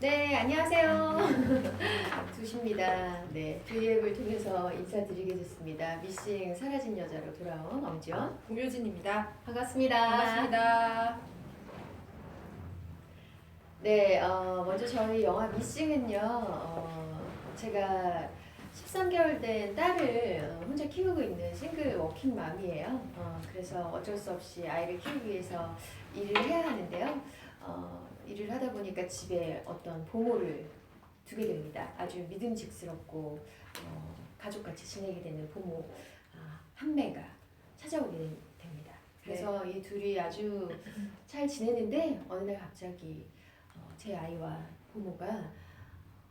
네, 안녕하세요. 두시입니다. 네, V앱을 통해서 인사드리게 됐습니다. 미싱 사라진 여자로 돌아온 엄지원. 공효진입니다. 반갑습니다. 반갑습니다. 네, 먼저 저희 영화 미싱은요, 제가 13개월 된 딸을 혼자 키우고 있는 싱글 워킹맘이에요. 그래서 어쩔 수 없이 아이를 키우기 위해서 일을 해야 하는데요. 일을 하다 보니까 집에 어떤 보모를 두게 됩니다. 아주 믿음직스럽고 가족같이 지내게 되는 보모 한 명가 찾아오게 됩니다. 그래서 이 둘이 아주 잘 지내는데 어느 날 갑자기 제 아이와 보모가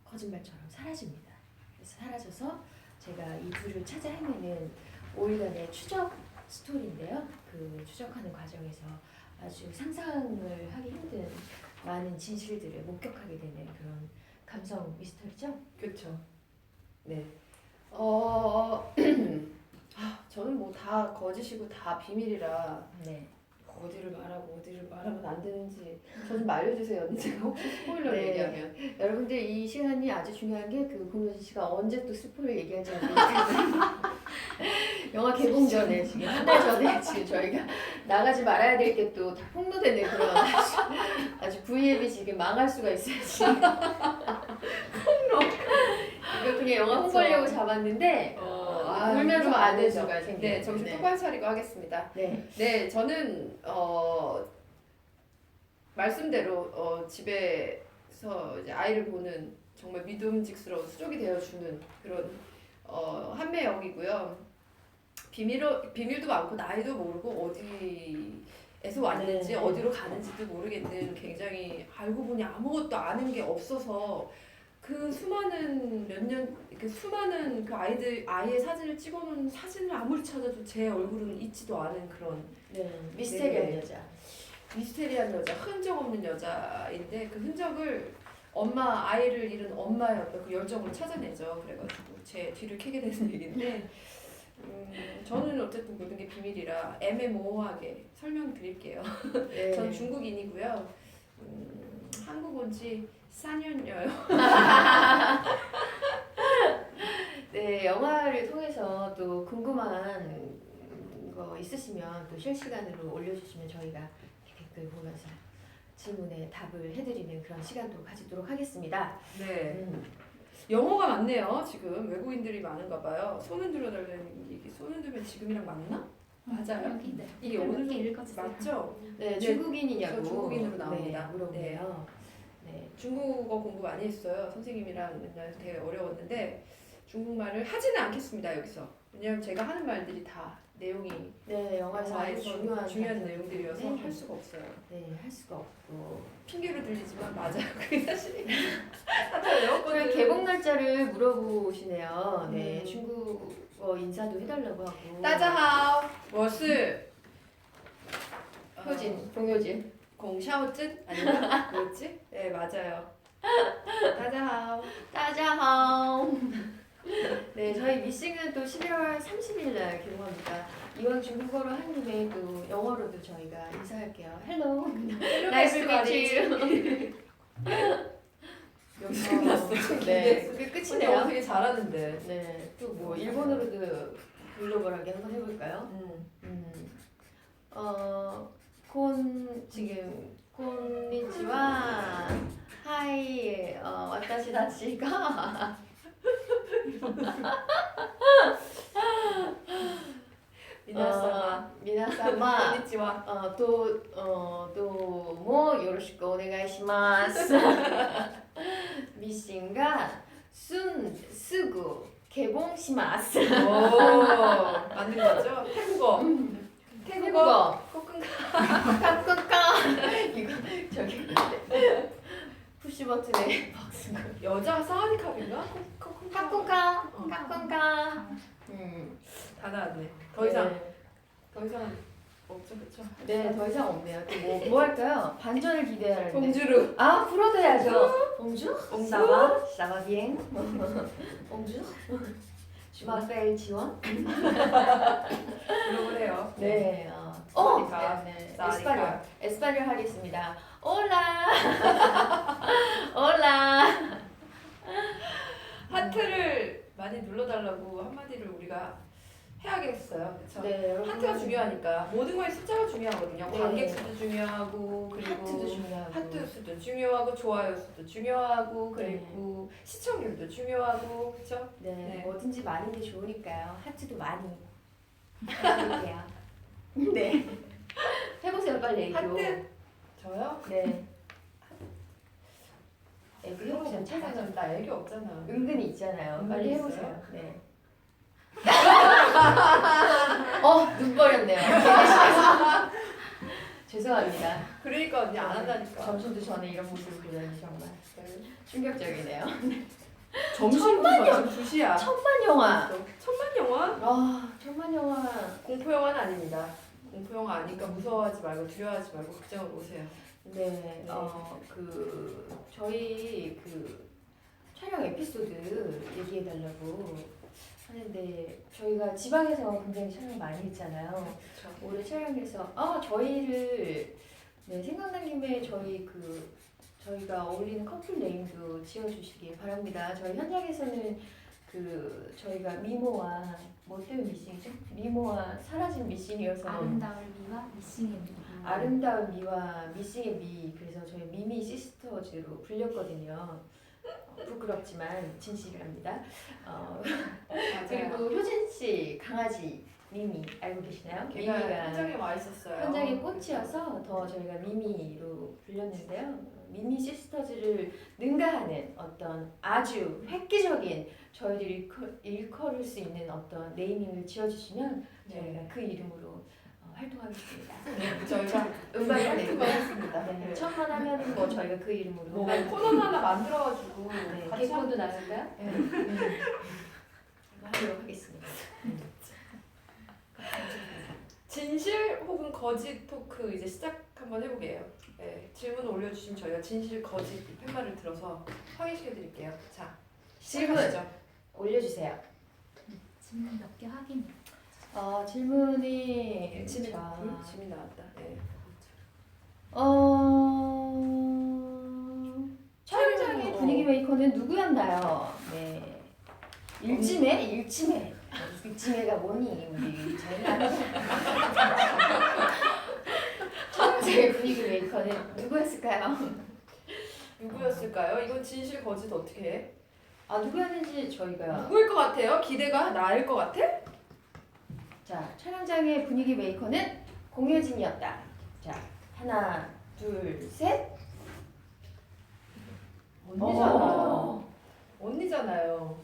거짓말처럼 사라집니다. 그래서 사라져서 제가 이 둘을 찾아 헤매는 5일간의 추적 스토리인데요. 그 추적하는 과정에서 아주 상상을 하기 힘든 많은 진실들을 목격하게 되는 그런 감성 미스터리죠? 그렇죠. 네. 저는 뭐 다 거짓이고 다 비밀이라 네. 어디를 말하고 어디를 말하면 안 되는지 저 좀 알려주세요. 언니 제가 혹시 스포일러 네. 얘기하면. 여러분들 이 시간이 아주 중요한 게 그 공효진 씨가 언제 또 스포를 얘기할지 모르겠어요. 영화 개봉 전에 지금 한 달 전에 지금 저희가 나가지 말아야 될 게 또 다 폭로되는 그런 아주 V앱이 지금 망할 수가 있어요 지금. 폭로. 이거 그냥 영화 홍보하려고 잡았는데 울면서 그러면 안 아는 되죠. 수가 생겨요. 네, 정신 똑바로 차리고 하겠습니다. 네. 네, 저는 말씀대로 집에서 이제 아이를 보는 정말 믿음직스러운 수족이 되어주는 그런 한매 역이고요. 비밀도 많고 나이도 모르고 어디에서 왔는지 네. 어디로 가는지도 모르겠는 굉장히 알고 보니 아무것도 아는 게 없어서 그 수많은 그 아이의 사진을 찍어놓은 사진을 아무리 찾아도 제 얼굴은 잊지도 않은 그런 네. 미스테리한 네. 여자. 미스테리한 여자, 흔적 없는 여자인데 그 흔적을 아이를 잃은 엄마의 어떤 그 열정으로 찾아내죠. 그래가지고 제 뒤를 캐게 되는 얘기인데 저는 어쨌든 모든 게 비밀이라 애매모호하게 설명드릴게요. 네. 저는 중국인이고요. 한국 온 지 4년여요. 네, 영화를 통해서 또 궁금한 거 있으시면 또 실시간으로 올려주시면 저희가 댓글 보면서 질문에 답을 해드리는 그런 시간도 가지도록 하겠습니다. 네. 영어가 많네요. 지금 외국인들이 많은가 봐요. 손 흔들어 달라는 얘기. 손 흔들면 지금이랑 맞나? 맞아요. 여기 이게 어느 정도 읽어주세요. 맞죠? 네, 네, 중국인이냐고 저 중국인으로 나옵니다. 네, 물어보네요. 네. 중국어 공부 많이 했어요. 선생님이랑 맨날 되게 어려웠는데 중국말을 하지는 않겠습니다. 여기서. 왜냐면 제가 하는 말들이 다 내용이 네, 영화에서 아주 중요한 단어들인데 내용들이어서 할 수가 없어요. 네, 할 수가 없고 핑계로 들리지만 맞아요. 그게 사실이. 다 외웠거든요. 오늘 개봉 날짜를 물어보시네요. 네, 음. 중국어 인사도 해달라고 하고. 大家好，我是 효진, 동효진. 공샤오진 아닌가? 뭐였지? 네 맞아요. 大家好. 따자하오. 네, 저희 미싱은 또 11월 30일 날 개봉합니다. 이왕 중국어로 한 김에 또 영어로도 저희가 인사할게요. Hello. Nice to meet you. 여기 끝났어. 네, 그게 영어 끝이네요. 되게 잘하는데. 네, 또 뭐 일본어로도 글로벌하게 한번 해볼까요? 지금 곤니치와 하이 와타시 다치가 미나사마 konnichiwa. 도모 요로시쿠 오네가이시마스. 미싱가 쓰구 개봉시마스. 오 맞는 거죠? 태국어. 태국어. 코쿤가. 까꿍까. 이거 저기 푸시 버튼에 박수가. 여자 사와디캅인가? 까꿍까. 까꿍까. 다 나왔네. 더 이상 없죠, 그렇죠? 네, 더 이상 없네요. 또 뭐 할까요? 반전을 기대하는데. 봉주르. 아, 풀어둬야죠. 봉주? 사바? 사바 비엥? 봉주? 주마펠 지원? 기록을 해요. 네. 사와디캅. 네, 네. 사와디캅. 에스파뇰 하겠습니다. 올라. 올라. 많이 눌러달라고 한마디를 우리가 해야겠어요. 그렇죠? 네, 여러분. 하트가 중요하니까 모든 거에 숫자가 중요하거든요. 네. 관객 수도 중요하고 그리고 하트도 중요하고. 하트 수도 중요하고 좋아요 수도 중요하고 그리고 시청률도 중요하고 그렇죠? 네, 네. 뭐든지 많은 게 좋으니까요. 하트도 많이 해볼게요. 네. 해보세요, 빨리 애교. 하트 저요? 네. 애교 해보세요. 찾아서 나 애교 없잖아. 은근히 있잖아요. 은근히 빨리 있어요? 해보세요. 네. 눈 버렸네요. 죄송합니다. 그러니까 언니 안 한다니까. 점심도 전에 이런 모습을 보다니 정말 충격적이네요. 점심도 천만 지금 2시야. 천만 영화. 천만 영화? 아, 천만 영화. 공포 영화는 아닙니다. 공포 영화 아니까 무서워하지 말고 두려워하지 말고 극장으로 오세요. 네, 저희 촬영 에피소드 얘기해 달라고 하는데 저희가 지방에서 굉장히 촬영 많이 했잖아요. 그렇죠. 올해 촬영해서 저희를 생각난 김에 저희가 어울리는 커플 네임도 지어주시기 바랍니다. 저희 현장에서는 저희가 미모와 뭐 때문에 미싱이죠? 미모와 사라진 미싱이어서 아름다울 미와 미싱의 미. 아름다운 미와 미싱의 미, 그래서 저희 미미 시스터즈로 불렸거든요. 부끄럽지만 진실이랍니다. 그리고 효진 씨 강아지 미미 알고 계시나요? 걔가 미미가 현장에 와 있었어요. 현장의 꽃이어서 더 저희가 미미로 불렸는데요. 미미 시스터즈를 능가하는 어떤 아주 획기적인 저희들이 일컬을 수 있는 어떤 네이밍을 지어주시면 저희가 그 이름으로 활동하겠습니다. 저희가 음반을 할 내고 수가 있습니다. 네, 첫만 하면은 뭐 저희가 그 이름으로 뭐 음반을 코너 하나 만들어가지고 같이 개콘도 나갈까요? 네. 하도록 하겠습니다. 진실 혹은 거짓 토크 이제 시작 한번 해보게요. 네, 질문을 올려주시면 저희가 진실 거짓 팻말을 들어서 확인시켜 드릴게요. 자, 질문! 시작하시죠. 올려주세요. 질문 몇 개 확인해. 질문이 질문 자, 질문 나왔다. 네. 촬영장의 분위기 메이커는 누구였나요? 네. 일지매가 뭐니? 우리 저희는 촬영장의 분위기 메이커는 누구였을까요? 누구였을까요? 이건 진실 거짓 어떻게 해? 누구였는지 저희가 누구일 것 같아요? 기대가 나일 것 같아? 촬영장의 분위기 메이커는 공효진이었다. 자, 하나, 둘, 셋. 언니잖아요. 언니잖아요.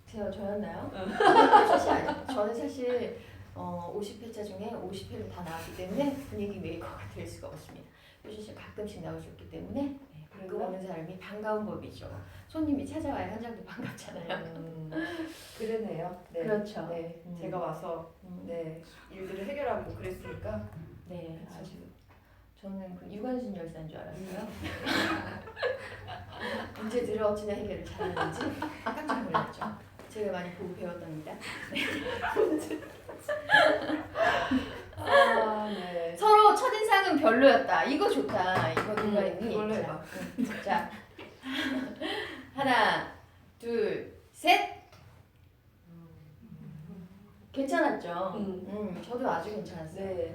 저였나요? 저는 사실 50회차 중에 50회를 다 나왔기 때문에 분위기 메이커가 될 수가 없습니다. 효진 씨 가끔씩 나오셨기 때문에 가끔 오는 사람이 반가운 법이죠. 손님이 찾아와야 현장도 반갑잖아요. 그러네요. 네. 그렇죠. 네, 제가 와서 네 일들을 해결하고 그랬으니까 네, 아주 저는 유관순 열사인 줄 알았어요. 언제 들어 어찌나 해결을 잘하는지 깜짝 놀랐죠. 제가 많이 보고 배웠답니다. 네. 서로 첫인상은 별로였다. 이거 좋다. 이거 누가 있니? 이걸로 해봐. 자, 하나, 둘, 셋. 괜찮았죠? 저도 아주 괜찮았어요. 네.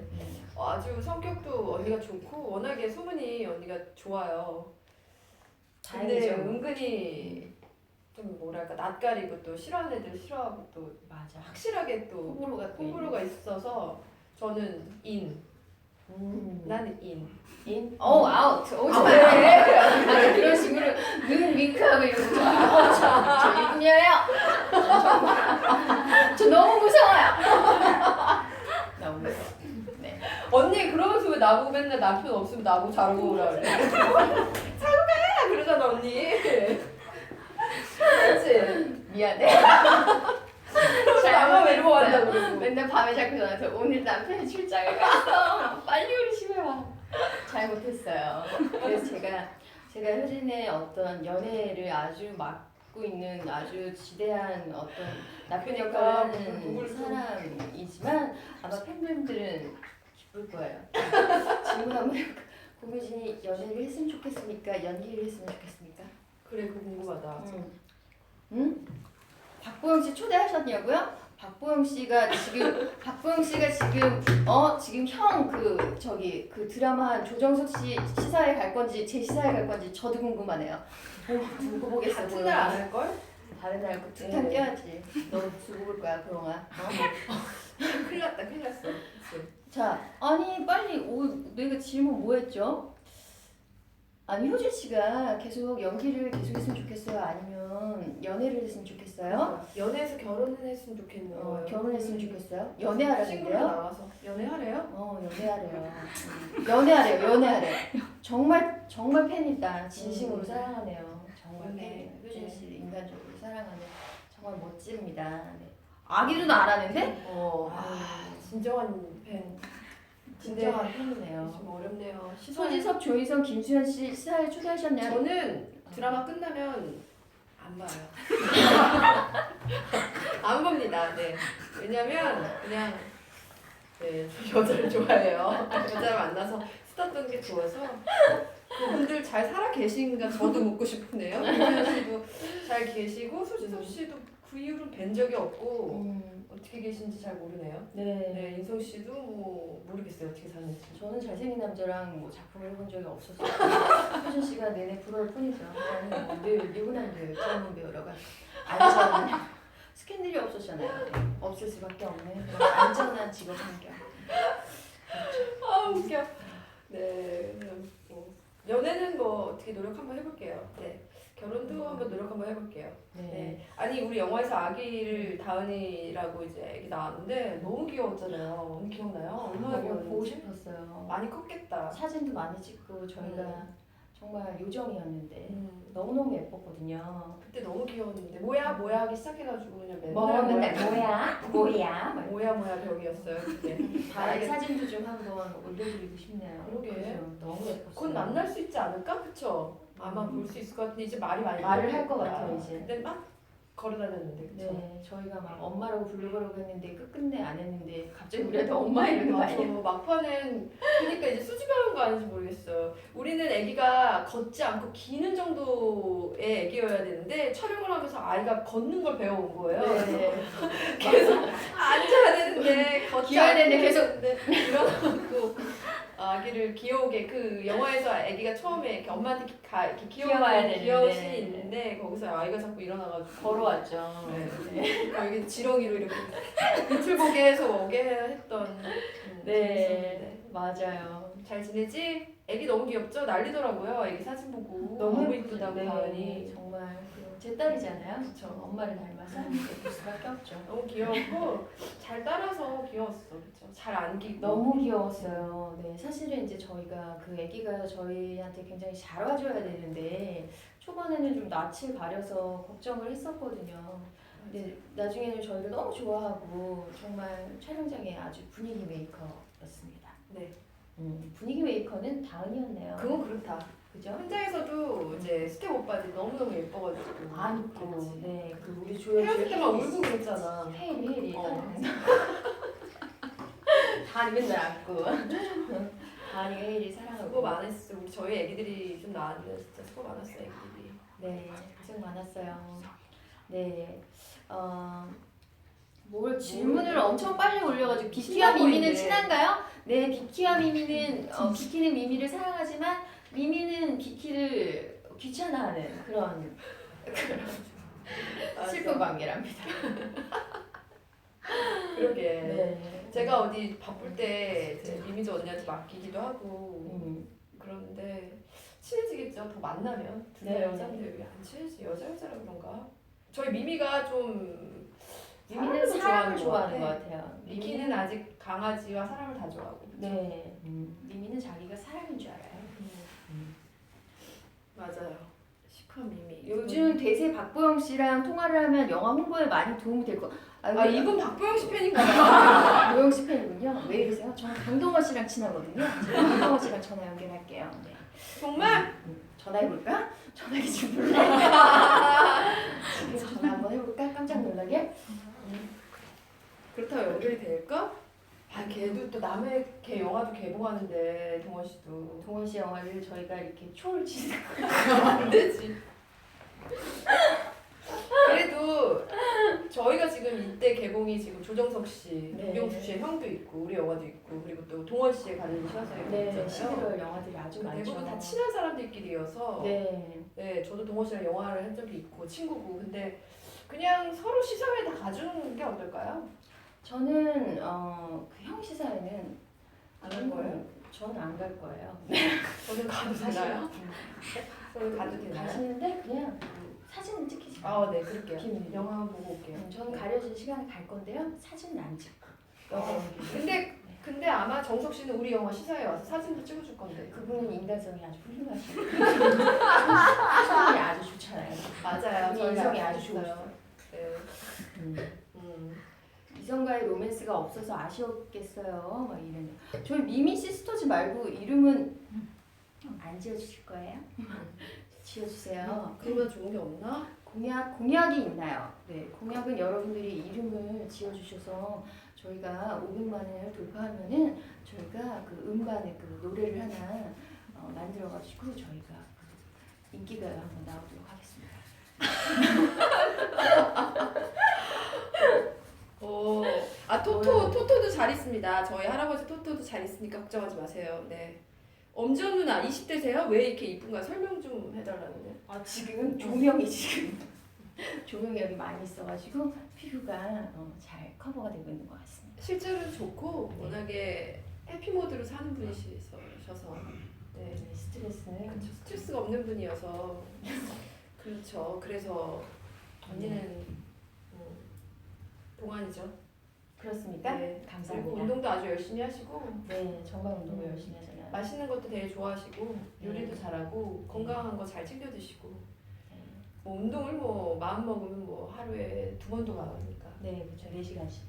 아주 성격도 언니가 좋고 워낙에 소문이 언니가 좋아요. 근데 다행이죠. 은근히 좀 뭐랄까 낯가리고 또 싫어하는 애들 싫어하고 또 맞아. 확실하게 또 호불호가 또 호불호가 있어서 저는 인. 나는 인. 아웃. 오지 마. 그런 식으로 눈 윙크하고 이러고 저 이분이에요. 저 너무 무서워요. 너무 무서워. 네. 언니 그러면서 왜 나보고 맨날 남편 없으면 나보고 자고 오라 그래? 자고 가! 그러잖아 언니. 그렇지? 미안해. 나만 외로워한다 그러고. 맨날 밤에 자꾸 전화해서 오늘 남편이 출장을 갔어. 빨리 우리 집에 와. 잘못했어요. 그래서 제가 효진의 어떤 연애를 아주 맡고 있는 아주 지대한 어떤 나쁜 역할을 하는 누굴 좀- 사람이지만 아마 팬분들은 기쁠 거예요. 질문 한번 해볼까? 고효진이 연애를 했으면 좋겠습니까? 연기를 했으면 좋겠습니까? 그래 그거 궁금하다. 응? 박보영 씨 초대하셨냐고요? 박보영 씨가 지금 지금 형 그 드라마 조정석 씨 시사회 갈 건지 제 시사회 갈 건지 저도 궁금하네요. 두고 보겠어. 같은 날 안 할 걸? 다른 날 그 특한 껴야지. 너 두고 볼 거야 그동안. 큰일 났어. 그치? 자, 아니 빨리 내가 질문 뭐 했죠? 아니 효진 씨가 계속 연기를 계속했으면 좋겠어요? 아니면 연애를 했으면 좋겠어요? 연애해서 결혼을 했으면 좋겠네요. 결혼했으면 좋겠어요? 친구로 연애하라는데요? 나와서 연애하래요? 연애하래요. 연애하래요. 정말 팬이다. 진심으로 사랑하네요. 정말 네. 팬. 효진 씨 인간적으로 사랑하는 정말 멋집니다. 네. 아기도 알아는데? 진정한 팬. 진정한 팬이네요. 좀 어렵네요. 손지섭, 조희성, 김수현 씨 시사회 초대하셨나요? 저는 드라마 끝나면 안 봐요. 안 봅니다. 네. 왜냐면 그냥 여자를 좋아해요. 여자를 만나서 수다 떠는 게 좋아서 그분들 잘 살아 계신가 저도 묻고 싶네요. 김수현 씨도 잘 계시고 손지섭 씨도 그 이후로 뵌 적이 없고 어떻게 계신지 잘 모르네요. 네, 인성 씨도 뭐 모르겠어요 어떻게 사는지. 저는 잘생긴 남자랑 뭐 작품을 해본 적이 없었어요. 효진 씨가 내내 부러울 뿐이죠. 저는 늘 미분한 배우, 젊은 배우라고 안전한 스캔들이 없었잖아요. 네. 없을 수밖에 없는 그런 안전한 직업 환경. 아 웃겨. 네, 연애는 뭐 어떻게 노력 한번 해볼게요. 네, 결혼도 한번 노력 한번 해볼게요. 네. 아니 우리 영화에서 아기를 다은이라고 이제 아기 나왔는데 너무 귀여웠잖아요. 언니 기억나요? 얼마나 너무 보고 귀여웠는지. 싶었어요. 많이 컸겠다. 사진도 많이 찍고 저희가 정말 요정이었는데 음. 너무너무 예뻤거든요. 그때 너무 귀여웠는데 뭐야 하기 시작해가지고 그냥 맨날 뭐야 벽이었어요 그때. 다행히 사진도 좀 한번 올려드리고 싶네요. 그러게. 그죠? 너무 예뻤어요. 곧 만날 수 있지 않을까? 그쵸? 아마 볼 수 있을 것 같은데 이제 말이 많이 말을 할 것 바뀌었다. 같아요, 이제. 근데 막 걸어다녔는데 그쵸? 네, 저희가 막 엄마라고 부르려고 했는데 끝끝내 안 했는데 갑자기 우리한테 엄마 이러는 거 맞아. 아니에요? 막판엔 그러니까 이제 수줍어하는 거 아닌지 모르겠어요. 우리는 아기가 걷지 않고 기는 정도의 아기여야 되는데 촬영을 하면서 아이가 걷는 걸 배워온 거예요. 네. 계속 앉아야 되는데 걷지 기어야 되는데 않고 계속 있는데 일어나고 아기를 귀여우게 그 영화에서 아기가 처음에 이렇게 엄마한테 이렇게 귀여워야 되는데. 귀여운 씬이 있는데 거기서 아이가 자꾸 일어나가지고 걸어왔죠. 네. 여기 지렁이로 이렇게 밑을 보게 해서 오게 했던 네, 맞아요. 잘 지내지? 애기 너무 귀엽죠? 난리더라고요. 애기 사진 보고 너무 이쁘다고 네, 다은이. 정말 제 딸이잖아요. 그쵸. 엄마를 닮아서 예쁠 수밖에 없죠. 너무 귀여웠고 잘 따라서 귀여웠어. 그쵸? 잘 안기고 너무 귀여웠어요. 네, 사실은 이제 저희가 그 아기가 저희한테 굉장히 잘 와줘야 되는데 초반에는 좀 낯을 가려서 걱정을 했었거든요. 근데 나중에는 저희를 너무 좋아하고 정말 촬영장에 아주 분위기 메이커였습니다. 네. 분위기 메이커는 다은이었네요. 그건 그렇다. 그죠? 현장에서도 이제 스텝 오빠들이 너무너무 예뻐가지고 안고 그렇지. 네, 그 우리 조연 헤어질 때만 울고 그랬잖아. 헤일이 어. 다은이 맨날 안고 다은이가 헤일이 사랑하고 수고 많았어. 우리 저희 애기들이 좀 나왔는데 진짜 수고 많았어 애기들이. 네, 고생 많았어요. 네, 뭘 질문을 엄청 빨리 올려가지고 비키와 미미는 친한가요? 네, 비키와 미미는 비키는 미미를 사랑하지만 미미는 비키를 귀찮아하는 그런 슬픈 관계랍니다. 그러게. 네, 제가 어디 바쁠 때 이제 미미도 언니한테 맡기기도 하고 음, 그러는데 친해지겠죠. 더 만나면 둘 다 네. 여자인데 왜 안 친해지? 여자라 그런가? 저희 미미가 좀 미미는 사람을 좋아하는 것 같아요. 미키는 아직 강아지와 사람을 다 좋아하고. 그쵸? 네, 미미는 자기가 사람인 줄 알아요. 맞아요. 시크한 미미. 요즘 대세 박보영 씨랑 통화를 하면 영화 홍보에 많이 도움이 될 거. 이분 박보영 씨 팬인가 봐요. 보영 씨 팬이군요. 왜 이러세요? 저는 강동원 씨랑 친하거든요. 제가 강동원 씨랑 전화 연결할게요. 네. 정말? 전화해 볼까? 전화기 지금 불러. 지금 전화 한번 해볼까? 깜짝 놀라게. 그렇다고 연결이 될까? 걔도 또 남의 걔 영화도 개봉하는데 동원 씨도 동원 씨 영화를 저희가 이렇게 초를 치는 안 되지. 그래도 조정석 씨, 네. 유경수 씨의 형도 있고 우리 영화도 있고 그리고 또 동원 씨의 가는 시화사에 네, 있잖아요. 11월 영화들이 아주 많죠. 대부분 다 친한 사람들끼리여서 네. 네, 저도 동원 씨랑 영화를 한 적이 있고 친구고 근데 그냥 서로 시사회에 다 가주는 게 어떨까요? 저는 그 형 시사회는 안 할 거예요? 저는 안 갈 거예요. 저는 가도 되나요? 저는 가도 되나요? 가시는데 그냥 사진은 찍히지 마요. 아, 네, 그럴게요. 김 영화 보고 올게요. 저는 가려진 시간에 갈 건데요. 사진은 안 찍고. 영화 보기. 근데 아마 정석 씨는 우리 영화 시사회에 와서 사진도 찍어줄 건데. 그분은 인간성이 아주 훌륭하시고 인성이 아주 좋잖아요. 맞아요. 우리 저희가 인성이 아주 알고 있어요. 좋으시죠. 네. 음. 이성과의 로맨스가 없어서 아쉬웠겠어요. 막 이런. 저희 미미 시스터즈 말고 이름은 안 지어주실 거예요? 지어주세요. 그러면 좋은 게 없나? 공약이 있나요? 네, 공약은 여러분들이 이름을 지어주셔서 저희가 500만을 돌파하면은 저희가 그 음반의 그 노래를 하나 만들어가지고 저희가 그 인기가요 한번 나오도록 하겠습니다. 토토도 잘 있습니다. 저희 할아버지 토토도 잘 있으니까 걱정하지 마세요. 네. 엄지원 누나 20대세요? 왜 이렇게 이쁜가 설명 좀 해달라는데. 아 지금 조명이 조명이 여기 많이 있어가지고 피부가 잘 커버가 되고 있는 것 같습니다. 실제로는 좋고 네. 워낙에 해피 모드로 사는 분이셔서 네. 네, 스트레스는 그렇죠. 스트레스가 없는 분이어서 그렇죠. 그래서 언니는 동안이죠. 그렇습니까? 네. 그리고 감사합니다. 운동도 아주 열심히 하시고 네, 정말 운동을 열심히 하잖아요. 맛있는 것도 되게 좋아하시고 요리도 잘하고 건강한 거 잘 챙겨 드시고 뭐 운동을 뭐 마음 먹으면 뭐 하루에 2번도 나가니까 네, 그렇죠. 4시간씩.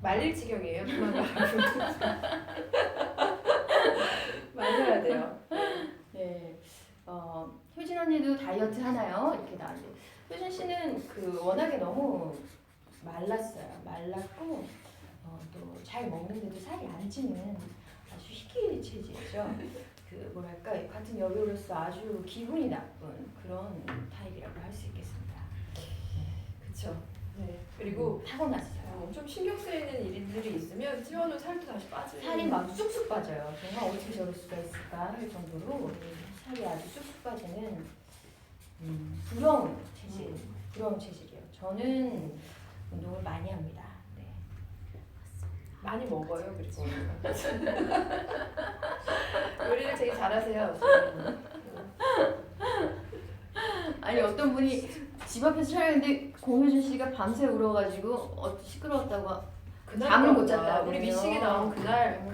말릴 지경이에요. 그만 말고 말려야 돼요. 네, 효진 언니도 다이어트 하나요? 이렇게 나왔는데 효진 씨는 그 워낙에 너무 말랐어요. 말랐고 또 잘 먹는데도 살이 안 찌는 아주 희귀 체질이죠. 그 뭐랄까 같은 여배우로서 아주 기분이 나쁜 그런 타입이라고 할 수 있겠습니다. 그렇죠. 네. 그리고 타고났어요. 좀 신경 쓰이는 일들이 있으면 찌워놓은 살도 다시 빠지는 살이 막 쑥쑥 빠져요. 정말 어떻게 저럴 수가 있을까 할 정도로 살이 아주 쑥쑥 빠지는 부러운 체질, 부러운 체질이에요. 저는 운동을 많이 합니다. 네. 많이 먹어요. 그리고 요리를 되게 잘하세요. 아니 어떤 분이 집 앞에서 촬영했는데 공효준 씨가 밤새 울어가지고 시끄러웠다고 잠을 못 잤다. 우리 미싱에 나온 그날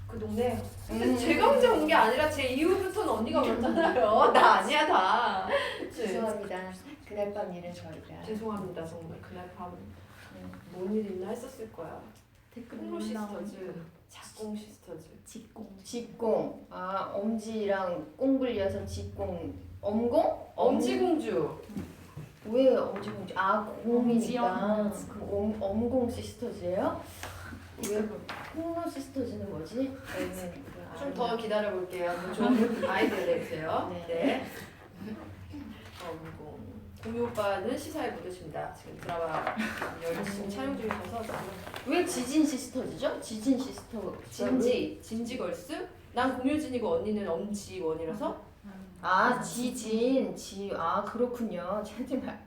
그 동네. 근데 음. 제가 혼자 온 게 아니라 제 이후부터는 언니가 울었잖아요. 나 아니야 다. 그치? 죄송합니다. 그날 밤 일은 저희가 죄송합니다 정말 그날 밤 뭔 일 있나 했었을 거야. 콩로 시스터즈, 작공 시스터즈. 직공. 엄지랑 꽁 불려서 직공 엄공? 엄지공주. 왜 엄지공주? 공이니까 엄지엄. 그 엄공 시스터즈예요? 왜 콩로 시스터즈는 뭐지? 좀 더 기다려 볼게요. 좋은 아이디어 내주세요. 네. 네. 공유 오빠는 시사에 묻으십니다. 지금 드라마 열심히 촬영 중이셔서 왜 지진 시스터즈죠? 지진 시스터 진지걸스? 난 공유진이고 언니는 엄지원이라서 지진 그렇군요. 저한테 약간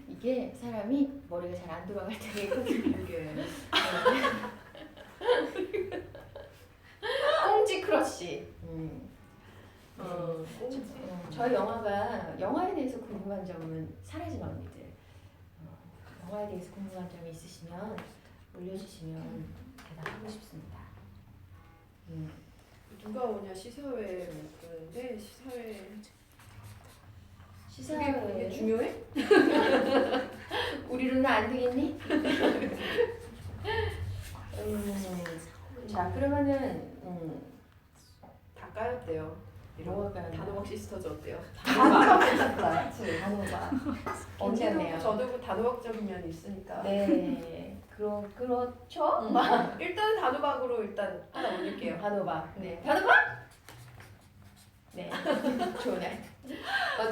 이게 사람이 머리가 잘 안 돌아갈 때가 있거든요. 이게 꽁지 크러쉬. 꽁지. 저희 영화에 대해서 궁금한 점은 사라진 언니들. 영화에 대해서 궁금한 점이 있으시면 올려주시면 대답하고 싶습니다. 누가 오냐 시사회 그러는데 시사회 시사회 그게 중요해? 우리로는 안 되겠니? 자 그러면은 다 까였대요. 뭐가 까였나? 단호박 시스터즈 어때요? 단호박 괜찮다. 단호박. 언제네요. 저도 단호박적인 면이 있으니까. 네. 그렇죠. 일단 단호박으로 하나 올릴게요. 단호박. 네. 단호박? 네. 좋네.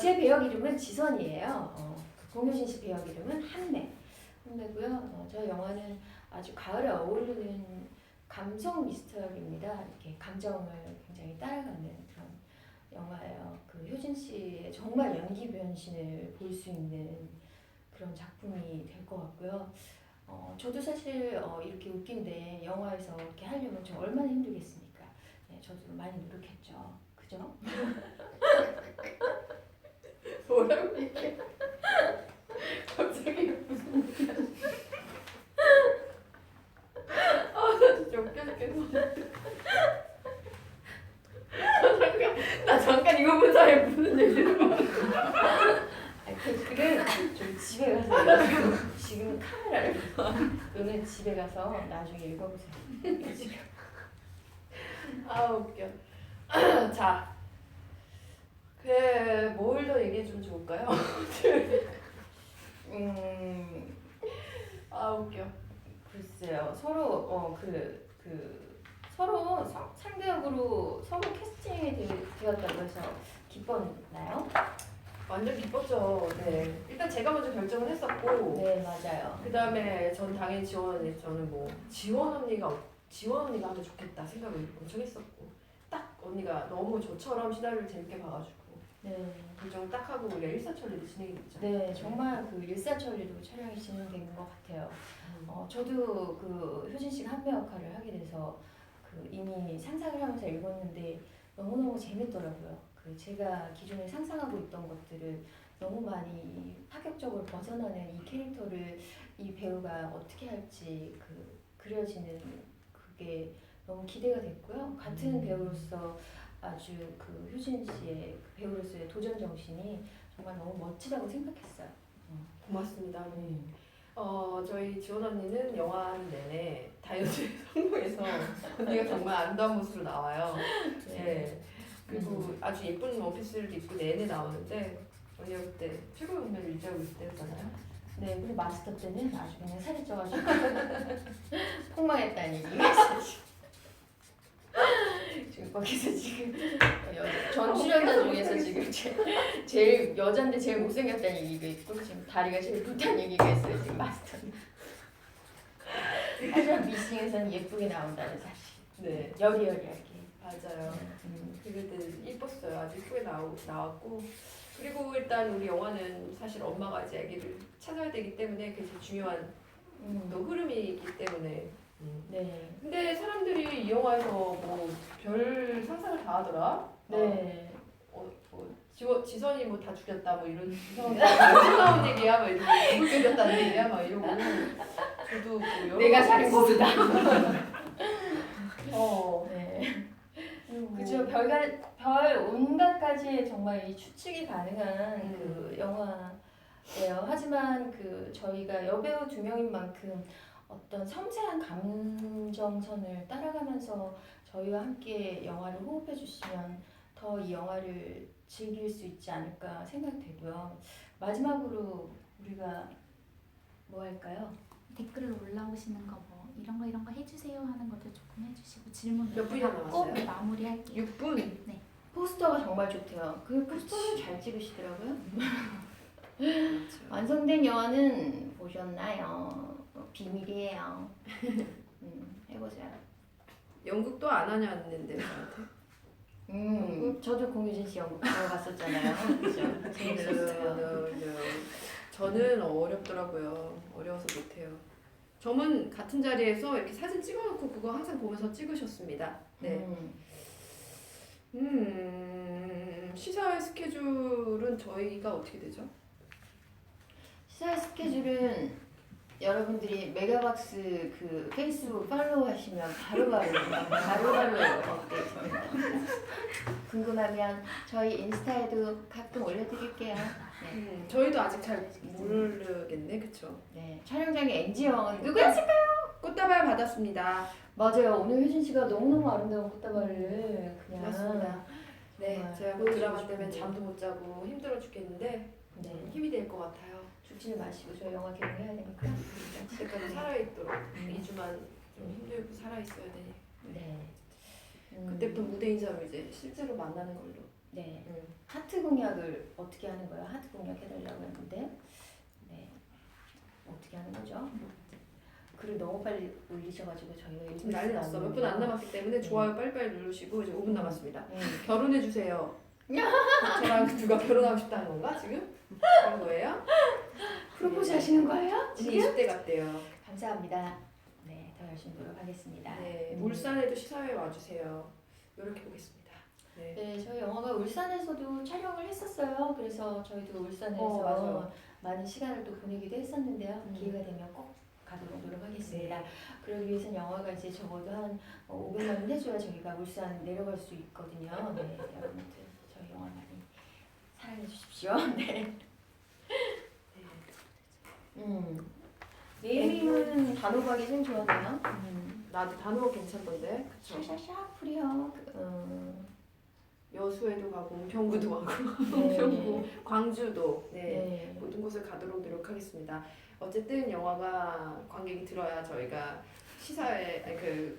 제 배역 이름은 지선이에요. 공효진 씨 배역 이름은 한매. 힘내고요. 저 영화는 아주 가을에 어울리는 감성 미스터리입니다. 이렇게 감정을 굉장히 따라가는 그런 영화예요. 그 효진 씨의 정말 연기 변신을 볼 수 있는 그런 작품이 될 것 같고요. 저도 사실 이렇게 웃긴데 영화에서 이렇게 하려면 저 얼마나 힘들겠습니까? 네, 저도 많이 노력했죠. 그죠? 뭐라고 이게? 갑자기 나 진짜 웃겨 죽겠어. 나 잠깐 이거 본 사이에 무슨 얘기를 봐. 댓글은 좀 집에 가서 읽어보세요. 지금 카메라를 너는 집에 가서 나중에 읽어보세요. 아 웃겨. 자, 뭘 더 얘기해 주면 좋을까요? 아 웃겨. 글쎄요. 서로 서로 상대역으로 서로 캐스팅이 되었다고 해서 기뻤나요? 완전 기뻤죠. 네. 일단 제가 먼저 결정을 했었고, 네, 맞아요. 그 다음에 전 당연히 저는 뭐 지원 언니가 하면 좋겠다 생각을 엄청 했었고, 딱 언니가 너무 저처럼 시나리오를 재밌게 봐가지고 네. 결정을 딱 하고 우리가 일사천리로 진행이 됐죠. 네, 정말 그 일사천리로 촬영이 진행된 것 같아요. 저도 그 효진 씨가 한배 역할을 하게 돼서 그 이미 상상을 하면서 읽었는데 너무너무 재밌더라고요. 그 제가 기존에 상상하고 있던 것들을 너무 많이 파격적으로 벗어나는 이 캐릭터를 이 배우가 어떻게 할지 그려지는 그게 너무 기대가 됐고요. 같은 배우로서 아주 그 효진 씨의 그 배우로서의 도전 정신이 정말 너무 멋지다고 생각했어요. 고맙습니다. 저희 지원 언니는 영화 내내 다이어트에 성공해서 언니가 정말 아름다운 모습으로 나와요. 네. 그리고 아주 예쁜 원피스를 입고 내내 나오는데 언니가 그때 최고의 운명을 유지하고 있을 때였잖아요. 네, 그리고 마스터 때는 아주 그냥 살이 쪄가지고 폭망했다는 얘기가 있어요. 지금 거기서 지금 전 출연자 중에서 지금 제일 여잔데 제일 못생겼다는 얘기가 있고 지금 다리가 제일 붓다는 얘기가 있어요. 지금 마스터는. 하지만 미싱에서는 예쁘게 나온다는 사실. 네. 여리여리하게. 맞아요. 그때 이뻤어요. 아주 예쁘게 나왔고 그리고 일단 우리 영화는 사실 엄마가 이제 아기를 찾아야 되기 때문에 그게 제일 중요한 또 흐름이 있기 때문에 네. 근데 사람들이 이 영화에서 뭐 별 상상을 다 하더라. 네. 지선이 뭐 다 죽였다 뭐 이런 이상한 나온 얘기야 막 이러고 누굴 죽였다는 얘기야 막 이러고 저도 뭐 여러 내가 살인범이다. 네. 그죠. 별 온갖 가지의 정말 이 추측이 가능한 그 영화예요. 하지만 그 저희가 여배우 2명인 만큼 어떤 섬세한 감정선을 따라가면서 저희와 함께 영화를 호흡해 주시면 더 이 영화를 즐길 수 있지 않을까 생각되고요. 마지막으로 우리가 뭐 할까요? 댓글로 올라오시는 거 뭐 이런 거 해주세요 하는 것도 조금 해주시고 질문 몇 분이나 받고 남았어요? 마무리할게요. 6분? 포스터가 정말 좋대요. 그 포스터를 잘 찍으시더라고요. 완성된 영화는 보셨나요? 비밀이에요. 해보세요. 연극도 안 하냐는데 저한테. 저도 공유진 씨 연극 보러 갔었잖아요. 그죠? 재밌었어요. 저는 어렵더라고요. 어려워서 못해요. 저는 같은 자리에서 이렇게 사진 찍어놓고 그거 항상 보면서 찍으셨습니다. 네. 시사회 스케줄은 저희가 어떻게 되죠? 시사회 스케줄은 여러분들이 메가박스 그 페이스북 팔로우 하시면 바로바로 업데이트됩니다. 궁금하면 저희 인스타에도 가끔 올려드릴게요. 네. 저희도 아직 잘 모르겠네, 그쵸? 네. 촬영장의 NG형은 누구였을까요? 꽃다발 받았습니다. 맞아요. 오늘 효진 씨가 너무너무 아름다운 꽃다발을 그냥 고맙습니다. 네, 정말 제가 그 드라마 때문에 잠도 못 자고 힘들어 죽겠는데 네. 힘이 될 것 같아요. 죽지를 마시고 저희 영화 개봉해야 되니까. 그때까지 살아있도록 2주만 좀 힘들고 살아있어야 되니 네. 그때부터 무대 인사로 이제 실제로 만나는 걸로. 네. 하트 공약을 어떻게 하는 거예요? 하트 공약 해달라고 했는데 네. 어떻게 어떻게 하는 거죠? 글을 너무 빨리 올리셔가지고 저희가 읽을 지금 난리 수가 났어. 몇 없는데요. 분 안 남았기 때문에 좋아요 빨리빨리 누르시고 이제 5분 남았습니다. 결혼해 주세요. 저랑 누가 결혼하고 싶다는 건가 지금? 그런 거예요? 프로포즈 하시는 거예요? 지금 지금? 20대 같대요. 감사합니다. 네, 더 열심히 노력하겠습니다. 네, 울산에도 시사회 와주세요. 이렇게 보겠습니다. 네. 네, 저희 영화가 울산에서도 촬영을 했었어요. 그래서 저희도 울산에서 맞아요. 많은 시간을 또 보내기도 했었는데요. 음. 기회가 되면 꼭 가도록 노력하겠습니다. 네. 그러기 위해서는 영화가 이제 적어도 한 500만 원 해줘야 저희가 울산 내려갈 수 있거든요. 네, 여러분들 저희 영화 많이 사랑해 주십시오. 네. 네이밍은 단호박이 좀 좋았네요. 나도 단호박 괜찮던데. 그쵸? 샤샤샤 프리어. 여수에도 가고 은평구도 가고 네. 은평구, 광주도 네. 네. 모든 곳을 가도록 노력하겠습니다. 어쨌든 영화가 관객이 들어야 저희가 시사회 아니 네,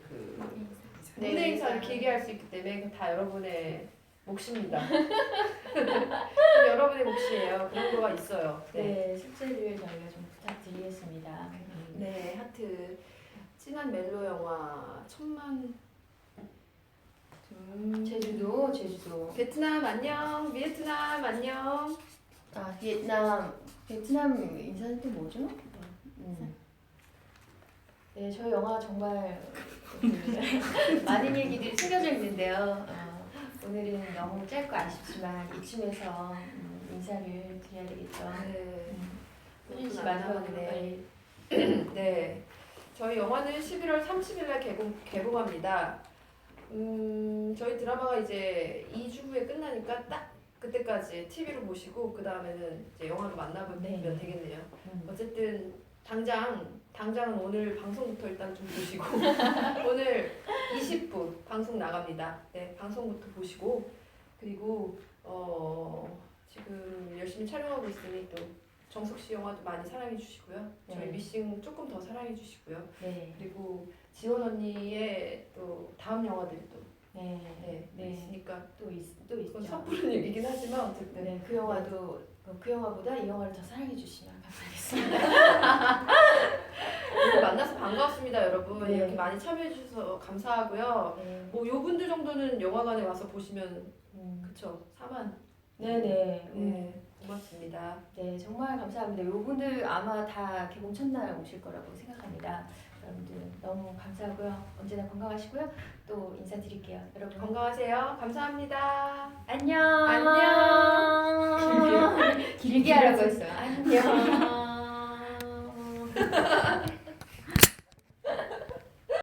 무대 행사를 인사. 길게 할 수 있기 때문에 그건 다 여러분의 몫입니다. 그건 여러분의 몫이에요. 그런 거가 있어요. 네, 숙제를 저희가 좀 부탁드리겠습니다. 네, 하트. 진한 멜로 영화 천만. 제주도. 베트남 안녕. 비에트남 안녕. 아, 베트남 인사는 또 뭐죠? 네, 저희 영화 정말 많은 얘기들이 숨겨져 있는데요. 오늘은 너무 짧고 아쉽지만 이쯤에서 인사를 드려야 되겠죠. 네. 효진 씨 안 마지막으로 남았네. 빨리. 네. 저희 영화는 11월 30일 날 개봉합니다. 저희 드라마가 이제 2주 후에 끝나니까 딱 그때까지 TV로 보시고 그 다음에는 이제 영화로 만나보면 네. 되겠네요. 어쨌든 당장은 오늘 방송부터 일단 좀 보시고 오늘 20분 방송 나갑니다. 네, 방송부터 보시고 그리고 지금 열심히 촬영하고 있으니 또 정석 씨 영화도 많이 사랑해 주시고요. 저희 네. 미싱 조금 더 사랑해 주시고요. 네. 그리고 지원 언니의 또 다음 영화들이 또 네. 있으니까 또 그건 있죠. 섣부른 얘기긴 하지만 어쨌든 네, 그 영화도 그 영화보다 이 영화를 더 사랑해 주시면 감사하겠습니다. 오늘 만나서 반가웠습니다, 여러분. 네. 이렇게 많이 참여해 주셔서 감사하고요. 네. 뭐 요 분들 정도는 영화관에 와서 보시면 그쵸 4만. 네네. 네, 고맙습니다. 네, 정말 감사합니다. 요분들 아마 다 개봉 첫날 오실 거라고 생각합니다. 여러분들 너무 감사하고요. 언제나 건강하시고요. 또 인사드릴게요. 여러분 건강하세요. 감사합니다. 안녕. 안녕. 길게 하라고 했어요. 안녕.